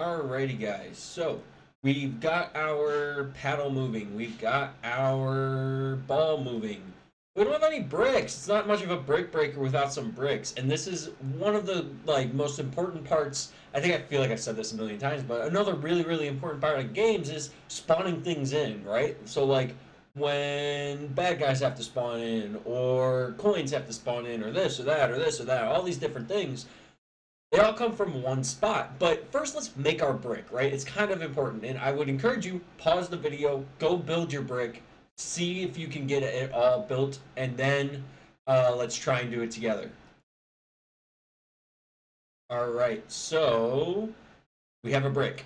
Alrighty, guys. So we've got our paddle moving. We've got our ball moving. We don't have any bricks. It's not much of a brick breaker without some bricks. And this is one of the most important parts. I think I feel like I've said this a million times, but another really important part of games is spawning things in, right? So when bad guys have to spawn in, or coins have to spawn in, or this or that, or this or that, all these different things, they all come from one spot. But first, let's make our brick, right? It's kind of important. And I would encourage you, pause the video, go build your brick, see if you can get it all built, and then let's try and do it together. All right, so we have a brick.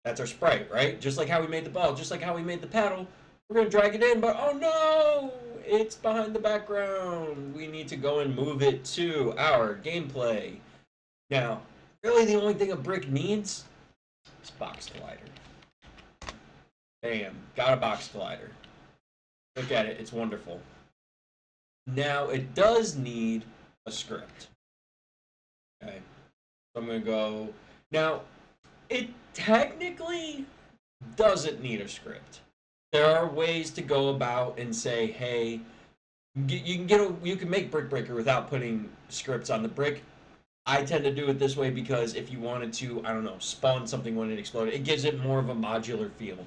That's our sprite, right? Just like how we made the ball, just like how we made the paddle. We're going to drag it in, but oh no! It's behind the background. We need to go and move it to our gameplay. Now, really the only thing a brick needs is box collider. Bam, got a box collider. Look at it, it's wonderful. Now, it does need a script. Okay, so I'm gonna go. Now, it technically doesn't need a script. There are ways to go about and say, hey, you can make Brick Breaker without putting scripts on the brick. I tend to do it this way because if you wanted to, I don't know, spawn something when it exploded, it gives it more of a modular feel.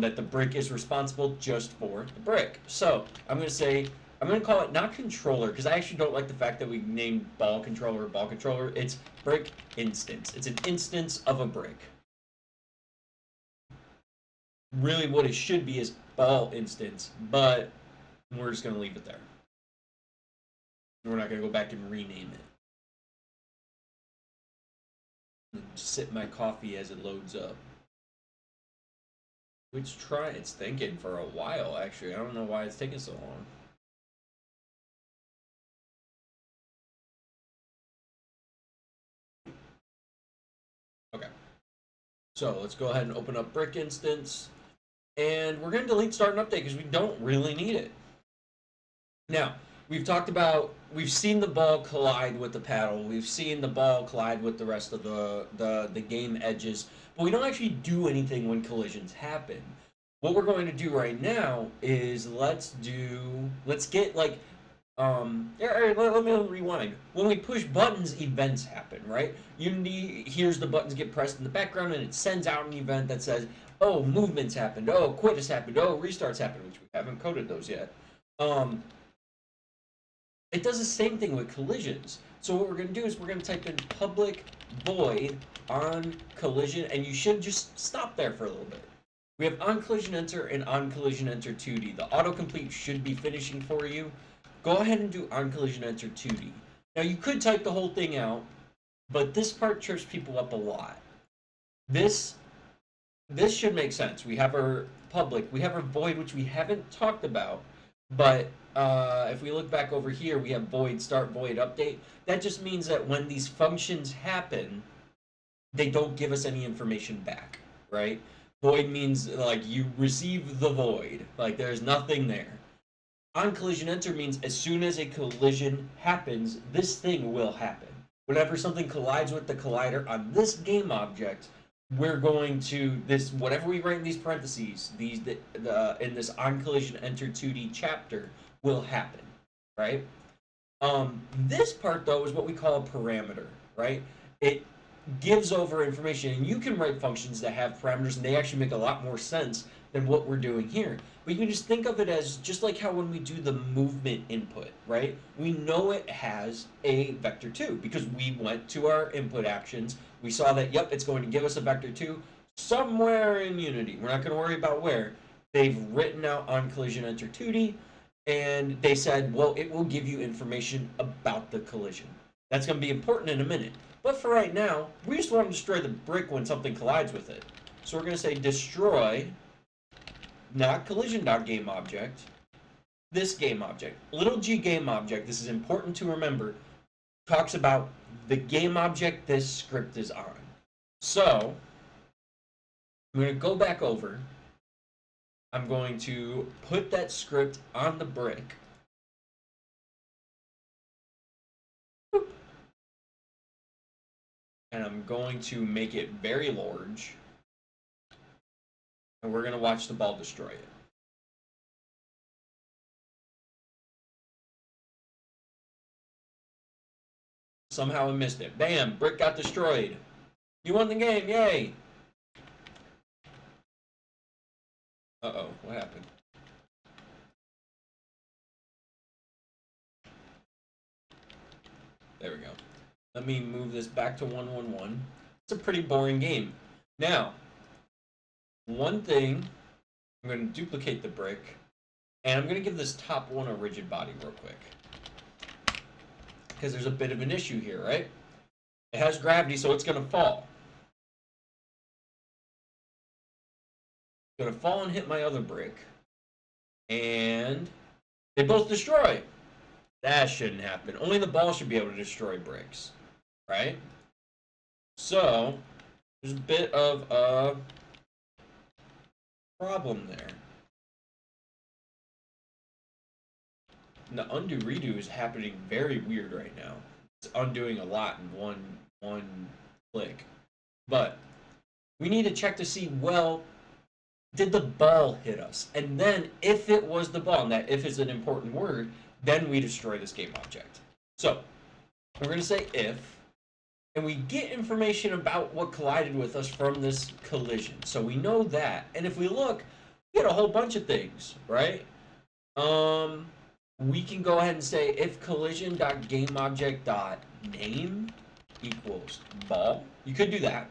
That the brick is responsible just for the brick. So I'm going to call it not controller, because I actually don't like the fact that we named ball controller ball controller. It's brick instance. It's an instance of a brick. Really what it should be is ball instance, but we're just going to leave it there. We're not going to go back and rename it. Sip my coffee as it loads up. It's thinking for a while, actually. I don't know why it's taking so long. Okay. So let's go ahead and open up Brick Instance. And we're going to delete Start and Update because we don't really need it. Now, we've seen the ball collide with the paddle. We've seen the ball collide with the rest of the game edges. But we don't actually do anything when collisions happen. What we're going to do right now is let me rewind. When we push buttons, events happen, right? Unity hears the buttons get pressed in the background and it sends out an event that says, oh, movements happened, oh, quit has happened, oh, restarts happened, which we haven't coded those yet. It does the same thing with collisions. So what we're going to do is we're going to type in public void on collision, and you should just stop there for a little bit. We have on collision enter and on collision enter 2D. The autocomplete should be finishing for you. Go ahead and do on collision enter 2D. Now you could type the whole thing out, but this part trips people up a lot. This should make sense. We have our public, we have our void, which we haven't talked about, but if we look back over here, we have void start, void update. That just means that when these functions happen, they don't give us any information back, right? Void means like you receive the void, like there's nothing there. On collision enter means as soon as a collision happens, this thing will happen. Whenever something collides with the collider on this game object, we're going to whatever we write in these parentheses, in this on collision enter 2D chapter will happen, right? This part though is what we call a parameter, right? It gives over information, and you can write functions that have parameters, and they actually make a lot more sense than what we're doing here. But you can just think of it as just like how when we do the movement input, right? We know it has a vector 2 because we went to our input actions. We saw that, yep, it's going to give us a vector 2 somewhere in Unity. We're not going to worry about where. They've written out on collision enter 2D, and they said, well, it will give you information about the collision. That's going to be important in a minute. But for right now, we just want to destroy the brick when something collides with it. So we're going to say destroy, not collision.gameObject, this game object. Little g game object, this is important to remember, talks about the game object this script is on. So I'm going to go back over. I'm going to put that script on the brick. and I'm going to make it very large, and we're going to watch the ball destroy it. Somehow I missed it. Bam! Brick got destroyed. You won the game, yay! Uh-oh, what happened? There we go. Let me move this back to 1-1-1. It's a pretty boring game. Now, one thing, I'm going to duplicate the brick, and I'm going to give this top one a rigid body real quick. Because there's a bit of an issue here, right? It has gravity, so it's going to fall. It's going to fall and hit my other brick. And they both destroy. That shouldn't happen. Only the ball should be able to destroy bricks, right? So, there's a bit of a problem there. And the undo redo is happening very weird right now. It's undoing a lot in one click. But we need to check to see, well, did the ball hit us? And then if it was the ball, and that if is an important word, then we destroy this game object. So we're going to say if, and we get information about what collided with us from this collision. So we know that. And if we look, we get a whole bunch of things, right? We can go ahead and say if collision.gameObject.name equals ball. You could do that.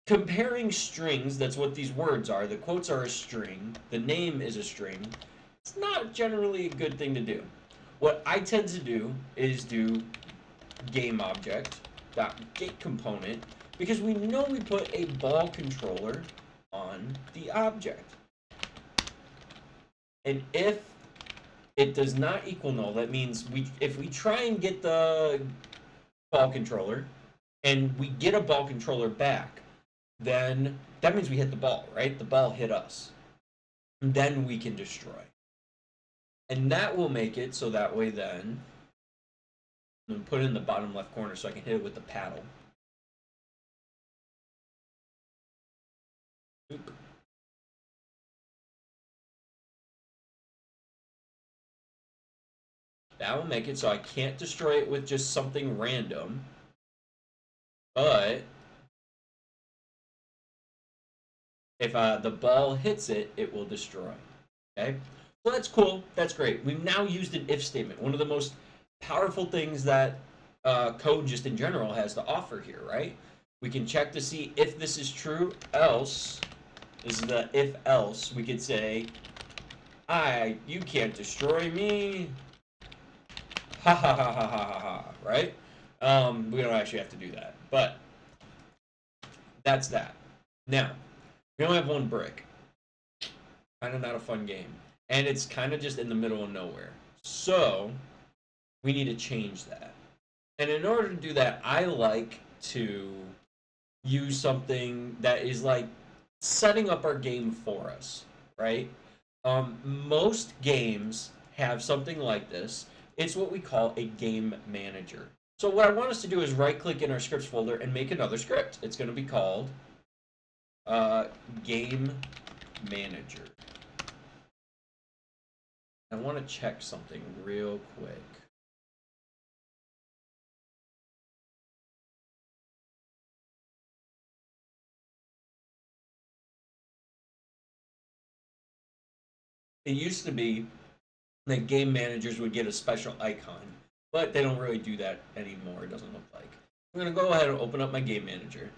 Comparing strings, that's what these words are. The quotes are a string. The name is a string. It's not generally a good thing to do. What I tend to do is do GameObject.getComponent because we know we put a ball controller on the object. And if it does not equal null, that means if we try and get the ball controller and we get a ball controller back, then that means we hit the ball, right? The ball hit us. And then we can destroy. And that will make it so that way then, I'm going to put it in the bottom left corner so I can hit it with the paddle. Oop. That will make it so I can't destroy it with just something random, but if the ball hits it, it will destroy. Okay? So that's cool. That's great. We've now used an if statement, one of the most powerful things that code just in general has to offer here, right? We can check to see if this is true, else, this is the if else, we could say, you can't destroy me, ha ha ha ha ha ha ha, right? We don't actually have to do that, but that's that. Now, we only have one brick. Kind of not a fun game. And it's kind of just in the middle of nowhere. So, we need to change that. And in order to do that, I like to use something that is like setting up our game for us, right? Most games have something like this. It's what we call a game manager. So what I want us to do is right-click in our scripts folder and make another script. It's going to be called Game Manager. I want to check something real quick. It used to be that game managers would get a special icon, but they don't really do that anymore, it doesn't look like. I'm going to go ahead and open up my game manager.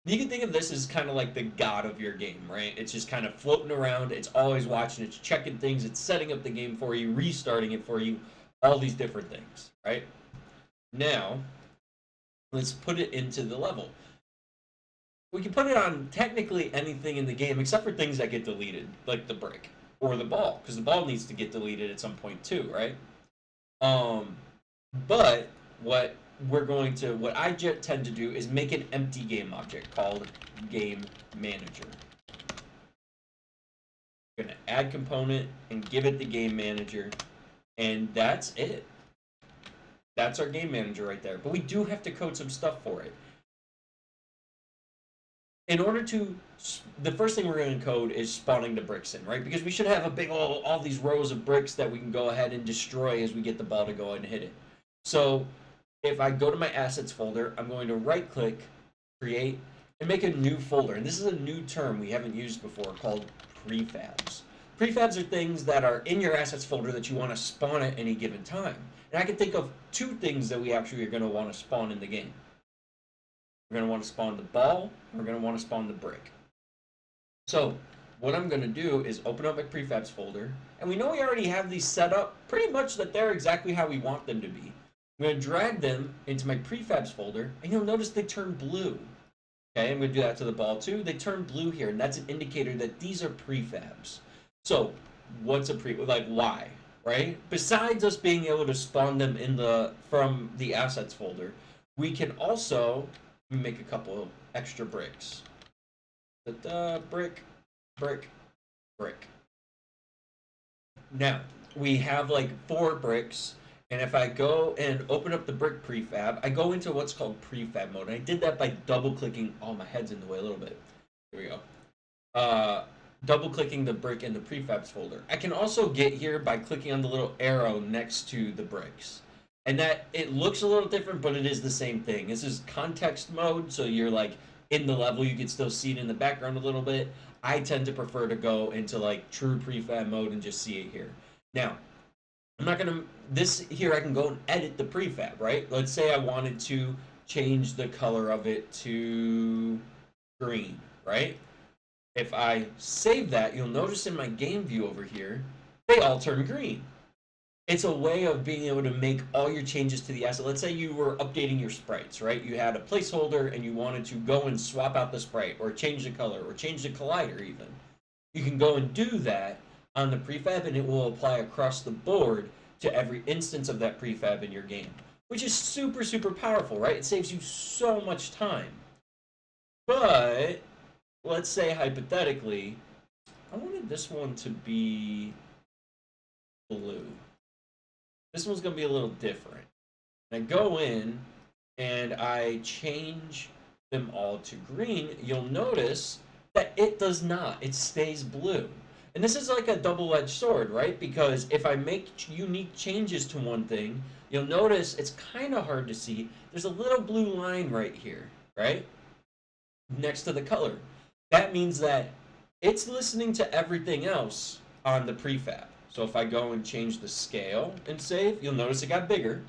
You can think of this as kind of like the god of your game, right? It's just kind of floating around, it's always watching, it's checking things, it's setting up the game for you, restarting it for you, all these different things, right? Now, let's put it into the level. We can put it on technically anything in the game except for things that get deleted, like the brick or the ball, because the ball needs to get deleted at some point too, right? But what I tend to do is make an empty game object called Game Manager. I'm going to add component and give it the Game Manager, and that's it. That's our Game Manager right there. But we do have to code some stuff for it. in order to, the first thing we're going to code is spawning the bricks in, right? Because we should have a big all these rows of bricks that we can go ahead and destroy as we get the ball to go ahead and hit it. So if I go to my assets folder, I'm going to right click, create, and make a new folder. And this is a new term we haven't used before called prefabs. Prefabs are things that are in your assets folder that you want to spawn at any given time. And I can think of two things that we actually are going to want to spawn in the game. We're going to want to spawn the ball, and we're going to want to spawn the brick. So what I'm going to do is open up my prefabs folder, and we know we already have these set up pretty much that they're exactly how we want them to be. I'm going to drag them into my prefabs folder, and you'll notice they turn blue. Okay, I'm going to do that to the ball too. They turn blue here, and that's an indicator that these are prefabs. So what's a why, right? Besides us being able to spawn them in from the assets folder, we can also make a couple of extra bricks. Brick, brick, brick. Now, we have like 4 bricks, and if I go and open up the brick prefab, I go into what's called prefab mode. And I did that by double-clicking, oh, my head's in the way a little bit. Here we go. Double-clicking the brick in the prefabs folder. I can also get here by clicking on the little arrow next to the bricks. And that, it looks a little different, but it is the same thing. This is context mode, so you're like in the level, you can still see it in the background a little bit. I tend to prefer to go into like true prefab mode and just see it here. Now, I'm not gonna, this here I can go and edit the prefab, right? Let's say I wanted to change the color of it to green, right? If I save that, you'll notice in my game view over here, they all turn green. It's a way of being able to make all your changes to the asset. Let's say you were updating your sprites, right? You had a placeholder and you wanted to go and swap out the sprite or change the color or change the collider even. You can go and do that on the prefab and it will apply across the board to every instance of that prefab in your game, which is super, super powerful, right? It saves you so much time. But let's say hypothetically, I wanted this one to be blue. This one's going to be a little different. And I go in and I change them all to green. You'll notice that it does not. It stays blue. And this is like a double-edged sword, right? Because if I make unique changes to one thing, you'll notice it's kind of hard to see. There's a little blue line right here, right? Next to the color. That means that it's listening to everything else on the prefab. So if I go and change the scale and save, you'll notice it got bigger.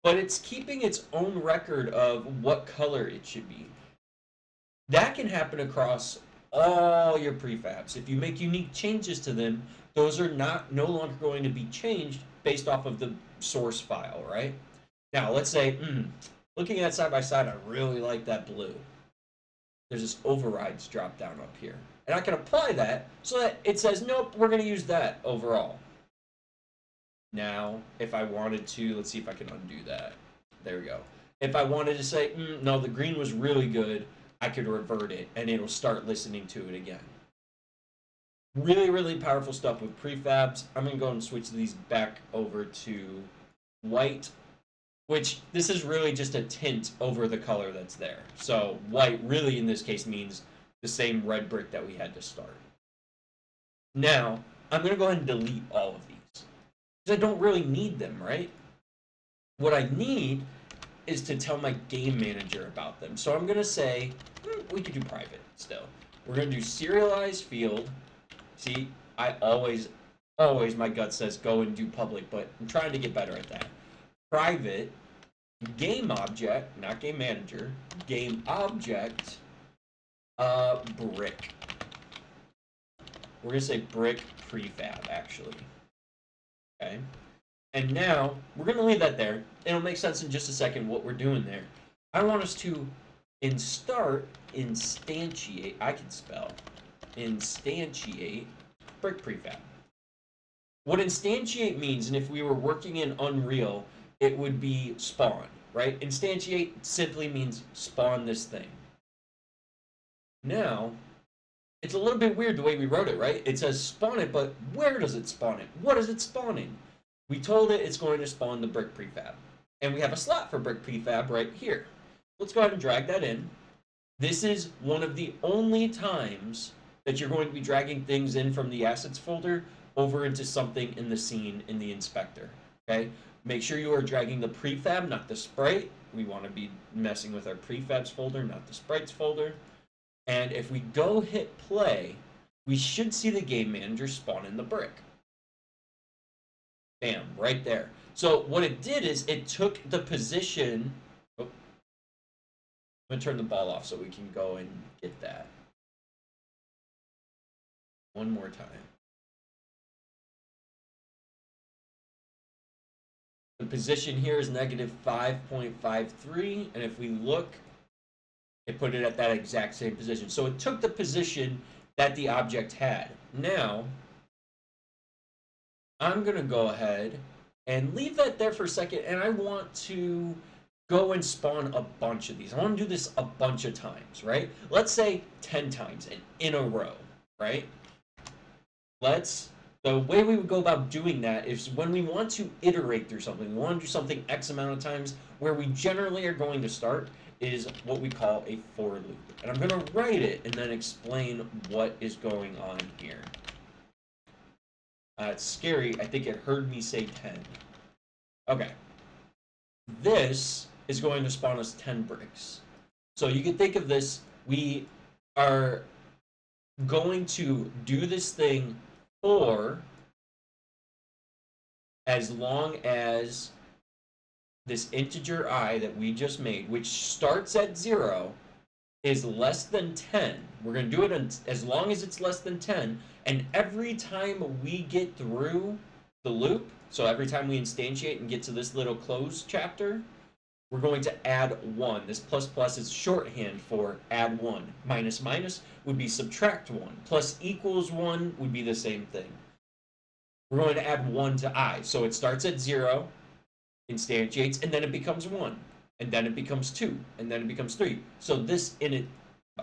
But it's keeping its own record of what color it should be. That can happen across all your prefabs. If you make unique changes to them, those are no longer going to be changed based off of the source file, right? Now, let's say, looking at side by side, I really like that blue. There's this overrides drop down up here. And I can apply that so that it says, nope, we're going to use that overall. Now, if I wanted to, let's see if I can undo that. There we go. If I wanted to say, no, the green was really good, I could revert it, and it'll start listening to it again. Really, really powerful stuff with prefabs. I'm going to go and switch these back over to white, which this is really just a tint over the color that's there. So white really in this case means the same red brick that we had to start. Now, I'm going to go ahead and delete all of these. Because I don't really need them, right? What I need is to tell my game manager about them. So I'm going to say, we could do private still. We're going to do serialized field. See, I always, my gut says go and do public, but I'm trying to get better at that. Private, game object, not game manager, game object, brick. We're going to say brick prefab, actually. Okay. And now, we're going to leave that there. It'll make sense in just a second what we're doing there. I want us to instantiate, I can spell, instantiate brick prefab. What instantiate means, and if we were working in Unreal, it would be spawn, right? Instantiate simply means spawn this thing. Now, it's a little bit weird the way we wrote it, right? It says spawn it, but where does it spawn it? What is it spawning? We told it it's going to spawn the brick prefab. And we have a slot for brick prefab right here. Let's go ahead and drag that in. This is one of the only times that you're going to be dragging things in from the assets folder over into something in the scene in the inspector. Okay? Make sure you are dragging the prefab, not the sprite. We want to be messing with our prefabs folder, not the sprites folder. And if we go hit play, we should see the game manager spawn in the brick. Bam, right there. So what it did is it took the position. Oh, I'm going to turn the ball off so we can go and get that. One more time. The position here is negative 5.53, and if we look, it put it at that exact same position. So it took the position that the object had. Now, I'm going to go ahead and leave that there for a second, and I want to go and spawn a bunch of these. I want to do this a bunch of times, right? Let's say 10 times in a row, right? The way we would go about doing that is when we want to iterate through something, we want to do something X amount of times, where we generally are going to start is what we call a for loop. And I'm going to write it and then explain what is going on here. It's scary. I think it heard me say 10. Okay. This is going to spawn us 10 bricks. So you can think of this, we are going to do this thing for as long as this integer I that we just made, which starts at 0, is less than 10. We're going to do it as long as it's less than 10, and every time we get through the loop, so every time we instantiate and get to this little close chapter, we're going to add 1. This plus plus is shorthand for add 1. Minus minus would be subtract 1. Plus equals 1 would be the same thing. We're going to add 1 to I. So it starts at 0, instantiates, and then it becomes 1. And then it becomes 2. And then it becomes 3. So this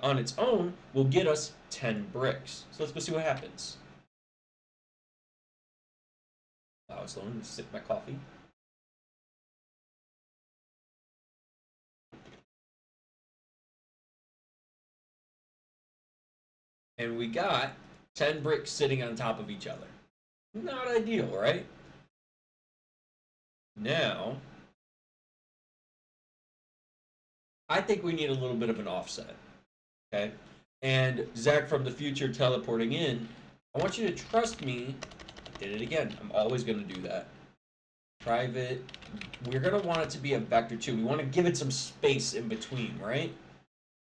on its own will get us 10 bricks. So let's go see what happens. Wow, slow. Let me sip my coffee. And we got 10 bricks sitting on top of each other. Not ideal, right? Now, I think we need a little bit of an offset, okay? And Zach from the future teleporting in, I want you to trust me. I did it again. I'm always going to do that. Private. We're going to want it to be a vector too. We want to give it some space in between, right?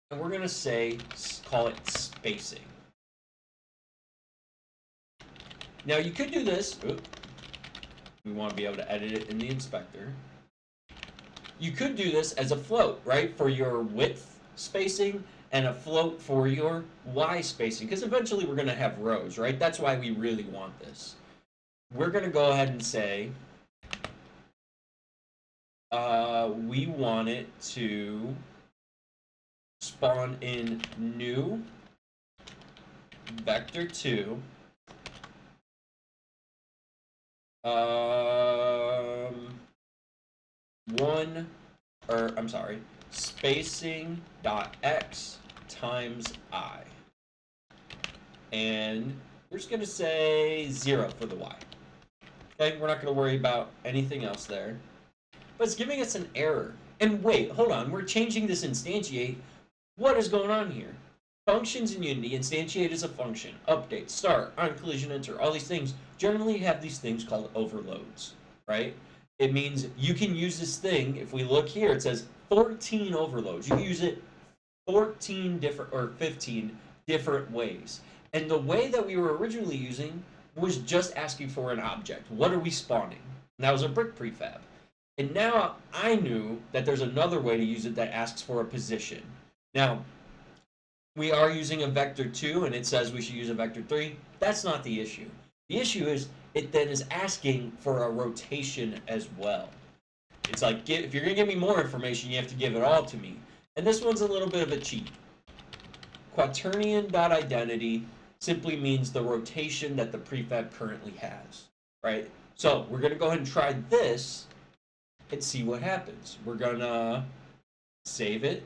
And we're going to call it spacing. Now you could do this. Oops. We want to be able to edit it in the inspector. You could do this as a float, right? For your width spacing and a float for your Y spacing. Because eventually we're going to have rows, right? That's why we really want this. We're going to go ahead and say we want it to spawn in new vector 2 spacing dot x times I, and we're just going to say 0 for the Y. Okay, we're not going to worry about anything else there, but it's giving us an error. And wait, hold on, we're changing this instantiate. What is going on here? Functions in Unity, instantiate is a function, update, start, on collision enter, all these things generally have these things called overloads, right? It means you can use this thing. If we look here, it says 14 overloads. You can use it 14 different or 15 different ways. And the way that we were originally using was just asking for an object. What are we spawning? And that was a brick prefab. And now I knew that there's another way to use it that asks for a position. Now, we are using a vector 2, and it says we should use a vector 3. That's not the issue. The issue is it then is asking for a rotation as well. It's like, if you're going to give me more information, you have to give it all to me. And this one's a little bit of a cheat. Quaternion.identity simply means the rotation that the prefab currently has, right? So we're going to go ahead and try this and see what happens. We're going to save it.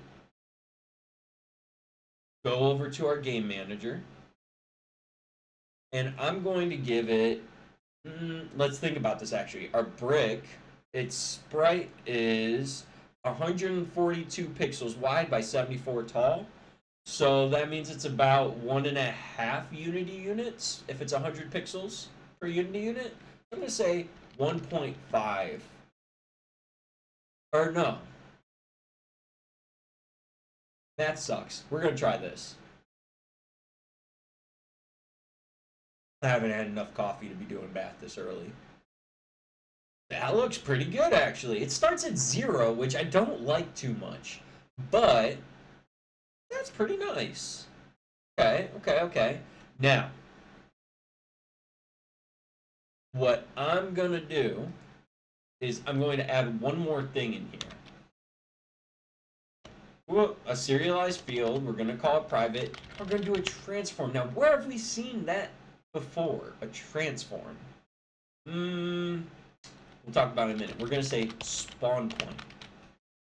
go over to our game manager, and I'm going to give it, let's think about this actually. Our brick, its sprite is 142 pixels wide by 74 tall. So that means it's about 1.5 Unity units if it's 100 pixels per Unity unit. I'm going to say 1.5. Or no. That sucks. We're going to try this. I haven't had enough coffee to be doing math this early. That looks pretty good, actually. It starts at 0, which I don't like too much. But that's pretty nice. Okay. Now, what I'm going to do is I'm going to add one more thing in here. Well, a serialized field. We're going to call it private. We're going to do a transform. Now, where have we seen that before? A transform. We'll talk about it in a minute. We're going to say spawn point.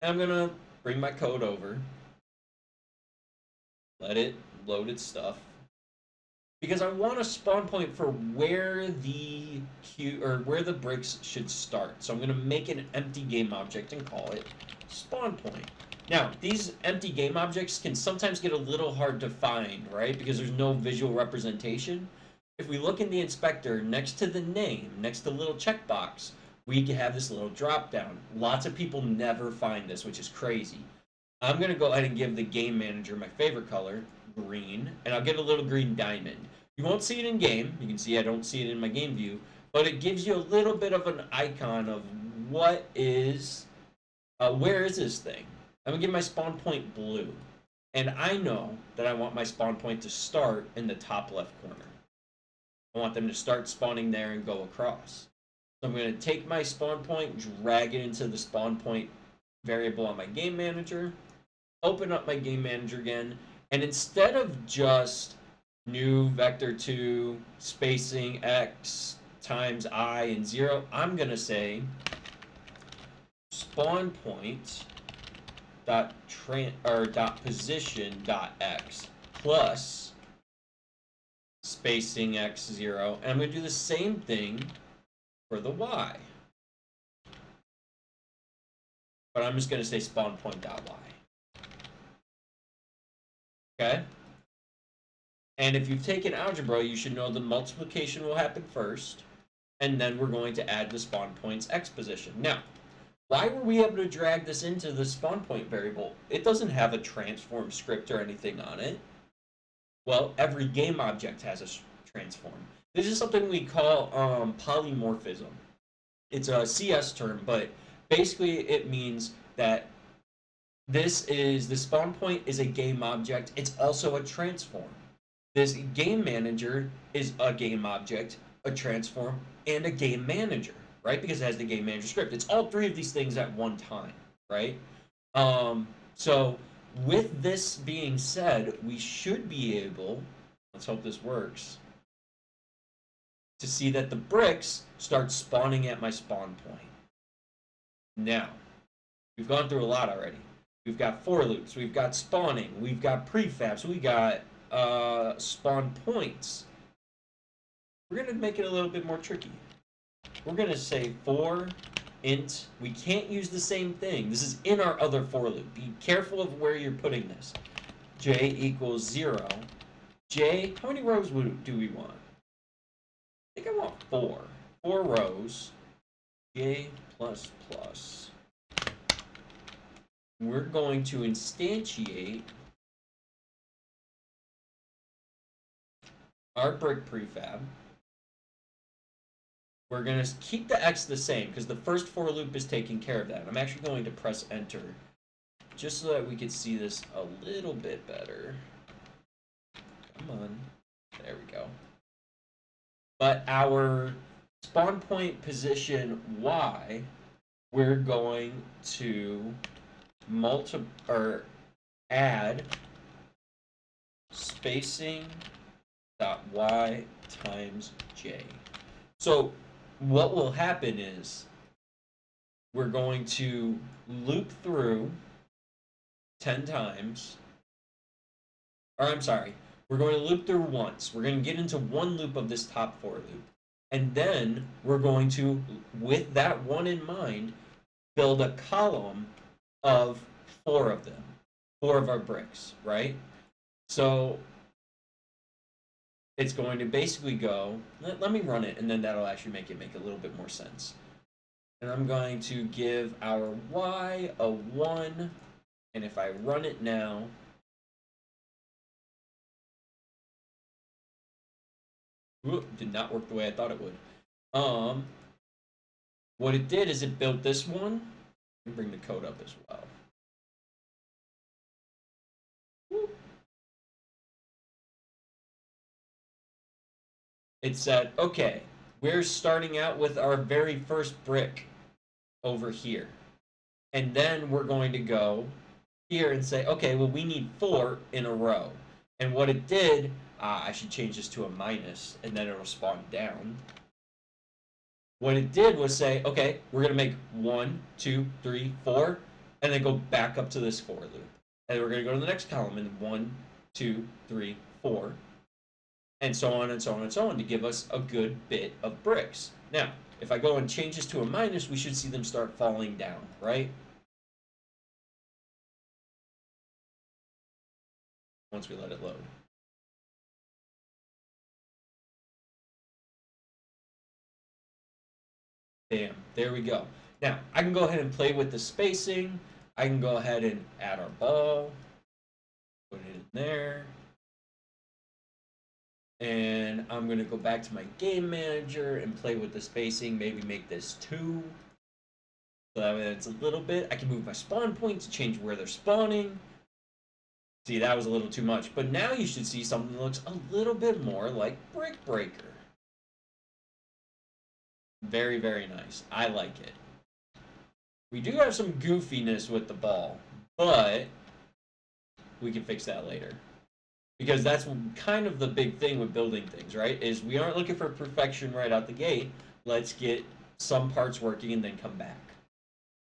And I'm going to bring my code over. Let it load its stuff. Because I want a spawn point for where the where the bricks should start. So I'm going to make an empty game object and call it spawn point. Now, these empty game objects can sometimes get a little hard to find, right? Because there's no visual representation. If we look in the inspector, next to the name, next to the little checkbox, we can have this little drop down. Lots of people never find this, which is crazy. I'm going to go ahead and give the game manager my favorite color, green, and I'll get a little green diamond. You won't see it in game. You can see I don't see it in my game view, but it gives you a little bit of an icon of what is, where is this thing? I'm going to give my spawn point blue. And I know that I want my spawn point to start in the top left corner. I want them to start spawning there and go across. So I'm going to take my spawn point, drag it into the spawn point variable on my game manager, open up my game manager again, and instead of just new vector2 spacing x times I and 0, I'm going to say spawn point dot position dot x plus spacing x0, and I'm going to do the same thing for the y. But I'm just going to say spawn point dot y. Okay? And if you've taken algebra, you should know the multiplication will happen first, and then we're going to add the spawn point's x position. Now, why were we able to drag this into the spawn point variable? It doesn't have a transform script or anything on it. Well, every game object has a transform. This is something we call polymorphism. It's a CS term, but basically it means that the spawn point is a game object. It's also a transform. This game manager is a game object, a transform, and a game manager, right? Because it has the game manager script. It's all three of these things at one time, right? So with this being said, we should be able, let's hope this works, to see that the bricks start spawning at my spawn point. Now, we've gone through a lot already. We've got for loops, we've got spawning, we've got prefabs, we got spawn points. We're going to make it a little bit more tricky. We're going to say for int. We can't use the same thing. This is in our other for loop. Be careful of where you're putting this. J equals 0. J, how many rows do we want? I think I want 4. 4 rows. J plus plus. We're going to instantiate our brick prefab. We're going to keep the x the same because the first for loop is taking care of that. I'm actually going to press enter just so that we can see this a little bit better. Come on. There we go. But our spawn point position y, we're going to add spacing dot y times j. So what will happen is we're going to loop through 10 times or I'm sorry, we're going to loop through once. We're going to get into one loop of this top for loop. And then we're going to, with that one in mind, build a column of four of them, four of our bricks, right? So it's going to basically go, let me run it, and then that'll actually make it make a little bit more sense. And I'm going to give our y a 1, and if I run it now, did not work the way I thought it would. What it did is it built this one. Let me bring the code up as well. It said, okay, we're starting out with our very first brick over here. And then we're going to go here and say, okay, well, we need 4 in a row. And what it did, I should change this to a minus, and then it'll spawn down. What it did was say, okay, we're going to make 1, 2, 3, 4, and then go back up to this for loop. And we're going to go to the next column and 1, 2, 3, 4, and so on and so on and so on to give us a good bit of bricks. Now, if I go and change this to a minus, we should see them start falling down, right? Once we let it load. Bam, there we go. Now, I can go ahead and play with the spacing. I can go ahead and add our ball. Put it in there. And I'm going to go back to my game manager and play with the spacing. Maybe make this 2. So that way it's a little bit. I can move my spawn point to change where they're spawning. See, that was a little too much. But now you should see something that looks a little bit more like Brick Breaker. Very, very nice. I like it. We do have some goofiness with the ball, but we can fix that later. Because that's kind of the big thing with building things, right? Is we aren't looking for perfection right out the gate. Let's get some parts working and then come back.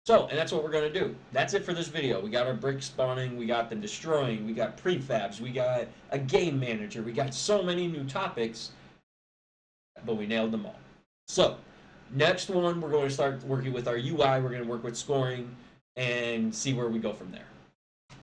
So, and that's what we're going to do. That's it for this video. We got our bricks spawning, we got them destroying, we got prefabs, we got a game manager, we got so many new topics, but we nailed them all. So, next one, we're going to start working with our UI, we're going to work with scoring, and see where we go from there.